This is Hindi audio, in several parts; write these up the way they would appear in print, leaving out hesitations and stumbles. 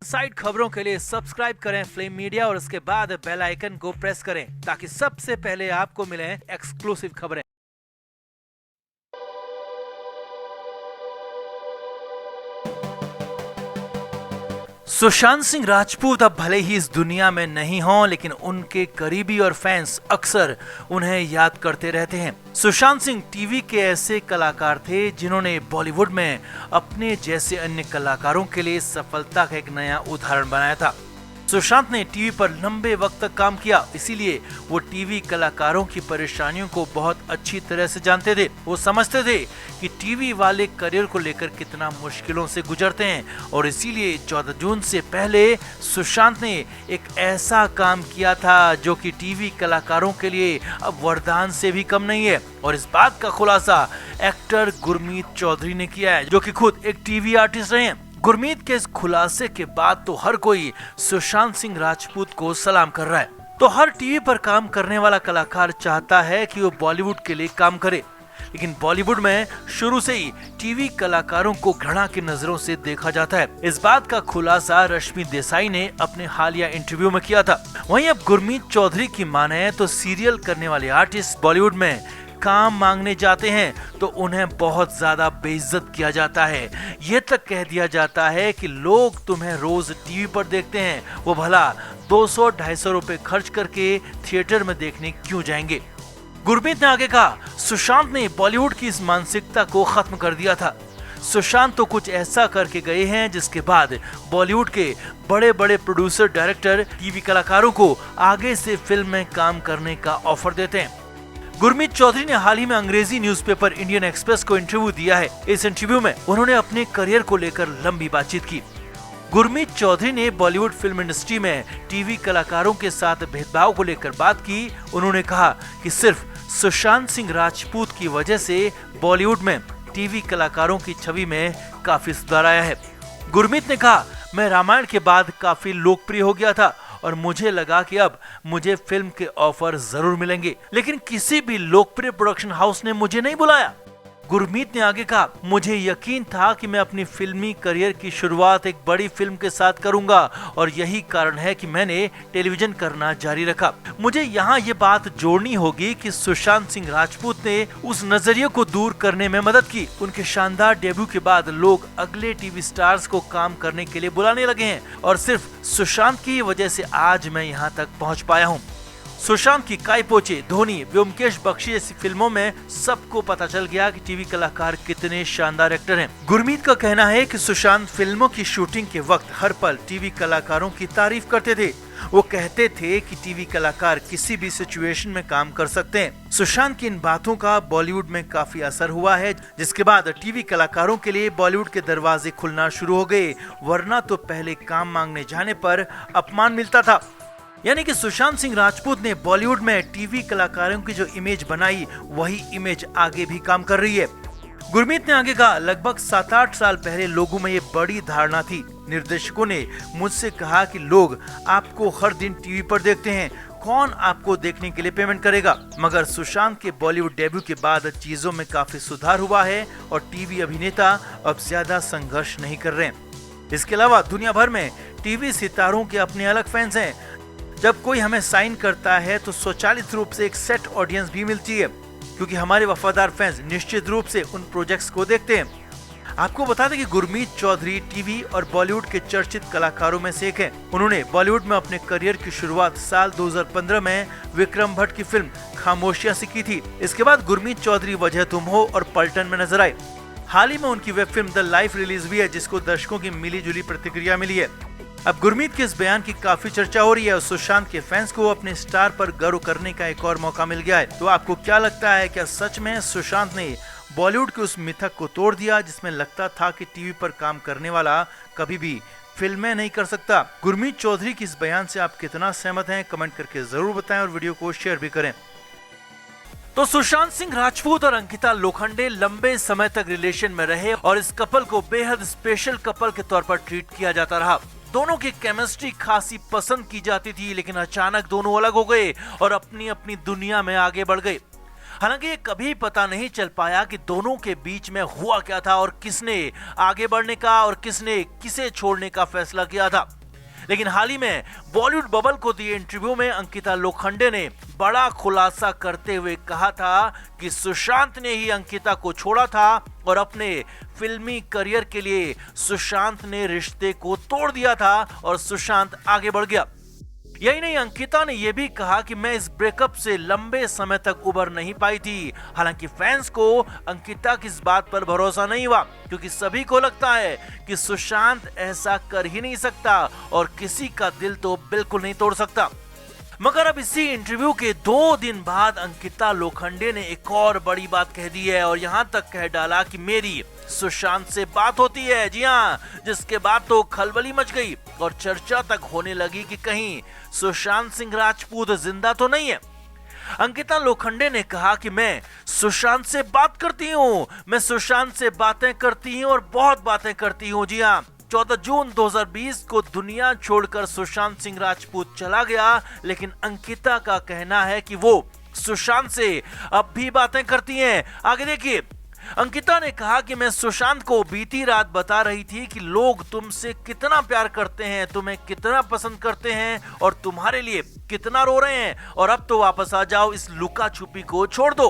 साइड खबरों के लिए सब्सक्राइब करें फ्लेम मीडिया और उसके बाद बेल आइकन को प्रेस करें ताकि सबसे पहले आपको मिले एक्सक्लूसिव खबरें। सुशांत सिंह राजपूत अब भले ही इस दुनिया में नहीं हों, लेकिन उनके करीबी और फैंस अक्सर उन्हें याद करते रहते हैं। सुशांत सिंह टीवी के ऐसे कलाकार थे जिन्होंने बॉलीवुड में अपने जैसे अन्य कलाकारों के लिए सफलता का एक नया उदाहरण बनाया था। सुशांत ने टीवी पर लंबे वक्त तक काम किया, इसीलिए वो टीवी कलाकारों की परेशानियों को बहुत अच्छी तरह से जानते थे। वो समझते थे कि टीवी वाले करियर को लेकर कितना मुश्किलों से गुजरते हैं और इसीलिए 14 जून से पहले सुशांत ने एक ऐसा काम किया था जो कि टीवी कलाकारों के लिए अब वरदान से भी कम नहीं है। और इस बात का खुलासा एक्टर गुरमीत चौधरी ने किया है, जो कि खुद एक टीवी आर्टिस्ट रहे हैं। गुरमीत के इस खुलासे के बाद तो हर कोई सुशांत सिंह राजपूत को सलाम कर रहा है। तो हर टीवी पर काम करने वाला कलाकार चाहता है कि वो बॉलीवुड के लिए काम करे, लेकिन बॉलीवुड में शुरू से ही टीवी कलाकारों को घृणा की नजरों से देखा जाता है। इस बात का खुलासा रश्मि देसाई ने अपने हालिया इंटरव्यू में किया था। वहीं अब गुरमीत चौधरी की माने तो सीरियल करने वाले आर्टिस्ट बॉलीवुड में काम मांगने जाते हैं तो उन्हें बहुत ज्यादा बेइज्जत किया जाता है। ये तक कह दिया जाता है कि लोग तुम्हें रोज टीवी पर देखते हैं, वो भला 200-250 रुपए खर्च करके थिएटर में देखने क्यों जाएंगे। गुरमीत ने आगे कहा, सुशांत ने बॉलीवुड की इस मानसिकता को खत्म कर दिया था। सुशांत तो कुछ ऐसा करके गए हैं जिसके बाद बॉलीवुड के बड़े बड़े प्रोड्यूसर, डायरेक्टर टीवी कलाकारों को आगे से फिल्म में काम करने का ऑफर देते हैं। गुरमीत चौधरी ने हाल ही में अंग्रेजी न्यूज़पेपर इंडियन एक्सप्रेस को इंटरव्यू दिया है। इस इंटरव्यू में उन्होंने अपने करियर को लेकर लंबी बातचीत की। गुरमीत चौधरी ने बॉलीवुड फिल्म इंडस्ट्री में टीवी कलाकारों के साथ भेदभाव को लेकर बात की। उन्होंने कहा कि सिर्फ सुशांत सिंह राजपूत की वजह से बॉलीवुड में टीवी कलाकारों की छवि में काफी सुधार आया है। गुरमीत ने कहा, मैं रामायण के बाद काफी लोकप्रिय हो गया था और मुझे लगा कि अब मुझे फिल्म के ऑफर जरूर मिलेंगे, लेकिन किसी भी लोकप्रिय प्रोडक्शन हाउस ने मुझे नहीं बुलाया। गुरमीत ने आगे कहा, मुझे यकीन था कि मैं अपनी फिल्मी करियर की शुरुआत एक बड़ी फिल्म के साथ करूंगा और यही कारण है कि मैंने टेलीविजन करना जारी रखा। मुझे यहाँ ये बात जोड़नी होगी कि सुशांत सिंह राजपूत ने उस नजरिए को दूर करने में मदद की। उनके शानदार डेब्यू के बाद लोग अगले टीवी स्टार्स को काम करने के लिए बुलाने लगे हैं और सिर्फ सुशांत की वजह से आज मैं यहाँ तक पहुँच पाया हूँ। सुशांत की काई पोचे, धोनी, व्योमकेश बख्शी जैसी फिल्मों में सबको पता चल गया कि टीवी कलाकार कितने शानदार एक्टर हैं। गुरमीत का कहना है कि सुशांत फिल्मों की शूटिंग के वक्त हर पल टीवी कलाकारों की तारीफ करते थे। वो कहते थे कि टीवी कलाकार किसी भी सिचुएशन में काम कर सकते हैं। सुशांत की इन बातों का बॉलीवुड में काफी असर हुआ है, जिसके बाद टीवी कलाकारों के लिए बॉलीवुड के दरवाजे खुलना शुरू हो गए, वरना तो पहले काम मांगने जाने पर अपमान मिलता था। यानी कि सुशांत सिंह राजपूत ने बॉलीवुड में टीवी कलाकारों की जो इमेज बनाई, वही इमेज आगे भी काम कर रही है। गुरमीत ने आगे कहा, लगभग 7-8 साल पहले लोगों में ये बड़ी धारणा थी। निर्देशकों ने मुझसे कहा कि लोग आपको हर दिन टीवी पर देखते हैं, कौन आपको देखने के लिए पेमेंट करेगा। मगर सुशांत के बॉलीवुड डेब्यू के बाद चीजों में काफी सुधार हुआ है और टीवी अभिनेता अब ज्यादा संघर्ष नहीं कर रहे हैं। इसके अलावा दुनिया भर में टीवी सितारों के अपने अलग फैंस हैं। जब कोई हमें साइन करता है तो स्वचालित रूप से एक सेट ऑडियंस भी मिलती है, क्योंकि हमारे वफादार फैंस निश्चित रूप से उन प्रोजेक्ट्स को देखते हैं। आपको बता दें कि गुरमीत चौधरी टीवी और बॉलीवुड के चर्चित कलाकारों में से एक हैं। उन्होंने बॉलीवुड में अपने करियर की शुरुआत साल 2015 में विक्रम भट्ट की फिल्म खामोशियां से की थी। इसके बाद गुरमीत चौधरी वजह तुम हो और पलटन में नजर आए। हाल ही में उनकी web film the life release हुई है, जिसको दर्शकों की मिली जुली प्रतिक्रिया मिली है। अब गुरमीत के इस बयान की काफी चर्चा हो रही है और सुशांत के फैंस को अपने स्टार पर गर्व करने का एक और मौका मिल गया है। तो आपको क्या लगता है, क्या सच में सुशांत ने बॉलीवुड के उस मिथक को तोड़ दिया जिसमें लगता था कि टीवी पर काम करने वाला कभी भी फिल्में नहीं कर सकता? गुरमीत चौधरी की इस बयान से आप कितना सहमत हैं, कमेंट करके जरूर बताएं और वीडियो को शेयर भी करें। तो सुशांत सिंह राजपूत और अंकिता लोखंडे लंबे समय तक रिलेशन में रहे और इस कपल को बेहद स्पेशल कपल के तौर पर ट्रीट किया जाता रहा। दोनों की केमिस्ट्री खासी पसंद की जाती थी, लेकिन अचानक दोनों अलग हो गए और अपनी अपनी दुनिया में आगे बढ़ गए। हालांकि ये कभी पता नहीं चल पाया कि दोनों के बीच में हुआ क्या था और किसने आगे बढ़ने का और किसने किसे छोड़ने का फैसला किया था। लेकिन हाल ही में बॉलीवुड बबल को दिए इंटरव्यू में अंकिता लोखंडे ने बड़ा खुलासा करते हुए कहा था कि सुशांत ने ही अंकिता को छोड़ा था और अपने फिल्मी करियर के लिए सुशांत ने रिश्ते को तोड़ दिया था और सुशांत आगे बढ़ गया। यही नहीं, अंकिता ने यह भी कहा कि मैं इस ब्रेकअप से लंबे समय तक उबर नहीं पाई थी। हालांकि फैंस को अंकिता की इस बात पर भरोसा नहीं हुआ क्योंकि सभी को लगता है कि सुशांत ऐसा कर ही नहीं सकता और किसी का दिल तो बिल्कुल नहीं तोड़ सकता। मगर अब इसी इंटरव्यू के 2 दिन बाद अंकिता लोखंडे ने एक और बड़ी बात कह दी है और यहाँ तक कह डाला कि मेरी सुशांत से बात होती है। जी हाँ, जिसके बाद तो खलबली मच गई और चर्चा तक होने लगी कि कहीं सुशांत सिंह राजपूत जिंदा तो नहीं है। अंकिता लोखंडे ने कहा कि मैं सुशांत से बात करती हूँ, मैं सुशांत से बातें करती हूँ और बहुत बातें करती हूँ। जी हाँ, 14 जून 2020 को दुनिया छोड़कर सुशांत सिंह राजपूत चला गया, लेकिन अंकिता का कहना है कि वो सुशांत से अब भी बातें करती हैं। आगे देखिए, अंकिता ने कहा कि मैं सुशांत को बीती रात बता रही थी कि लोग तुमसे कितना प्यार करते हैं, तुम्हें कितना पसंद करते हैं और तुम्हारे लिए कितना रो रहे हैं और अब तो वापस आ जाओ, इस लुका छुपी को छोड़ दो।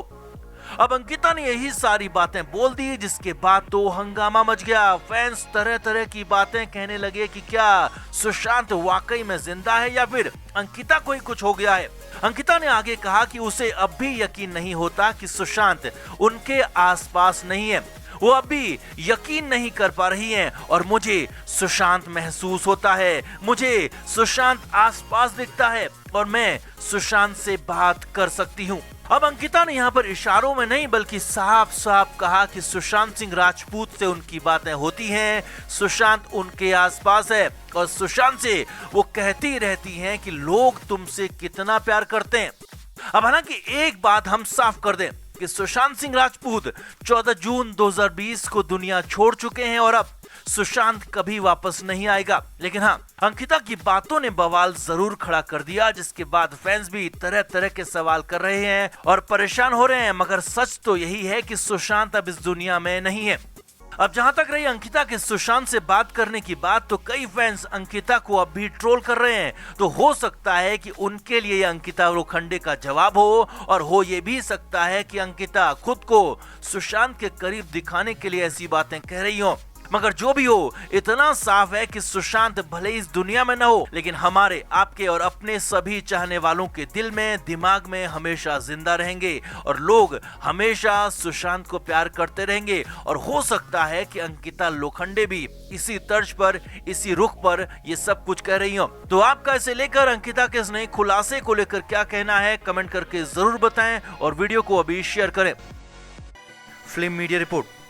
अब अंकिता ने यही सारी बातें बोल दी जिसके बाद तो हंगामा मच गया। फैंस तरह तरह की बातें कहने लगे कि क्या सुशांत वाकई में जिंदा है या फिर अंकिता को ही कुछ हो गया है। अंकिता ने आगे कहा कि उसे अब भी यकीन नहीं होता कि सुशांत उनके आसपास नहीं है, वो अब भी यकीन नहीं कर पा रही हैं और मुझे सुशांत महसूस होता है, मुझे सुशांत आसपास दिखता है और मैं सुशांत से बात कर सकती हूँ। अब अंकिता ने यहाँ पर इशारों में नहीं बल्कि साफ साफ कहा कि सुशांत सिंह राजपूत से उनकी बातें होती हैं, सुशांत उनके आसपास है और सुशांत से वो कहती रहती हैं कि लोग तुमसे कितना प्यार करते हैं। अब हालांकि एक बात हम साफ कर दें कि सुशांत सिंह राजपूत 14 जून 2020 को दुनिया छोड़ चुके हैं और अब सुशांत कभी वापस नहीं आएगा। लेकिन हाँ, अंकिता की बातों ने बवाल जरूर खड़ा कर दिया जिसके बाद फैंस भी तरह तरह के सवाल कर रहे हैं और परेशान हो रहे हैं। मगर सच तो यही है कि सुशांत अब इस दुनिया में नहीं है। अब जहां तक रही अंकिता के सुशांत से बात करने की बात, तो कई फैंस अंकिता को अब भी ट्रोल कर रहे हैं। तो हो सकता है कि उनके लिए अंकिता लोखंडे का जवाब हो और हो ये भी सकता है कि अंकिता खुद को सुशांत के करीब दिखाने के लिए ऐसी बातें कह रही हो। मगर जो भी हो, इतना साफ है कि सुशांत भले इस दुनिया में न हो लेकिन हमारे, आपके और अपने सभी चाहने वालों के दिल में, दिमाग में हमेशा जिंदा रहेंगे और लोग हमेशा सुशांत को प्यार करते रहेंगे। और हो सकता है कि अंकिता लोखंडे भी इसी तर्ज पर, इसी रुख पर ये सब कुछ कह रही हो। तो आपका इसे लेकर अंकिता के इस नए खुलासे को लेकर क्या कहना है, कमेंट करके जरूर बताएं और वीडियो को अभी शेयर करें। Film media report.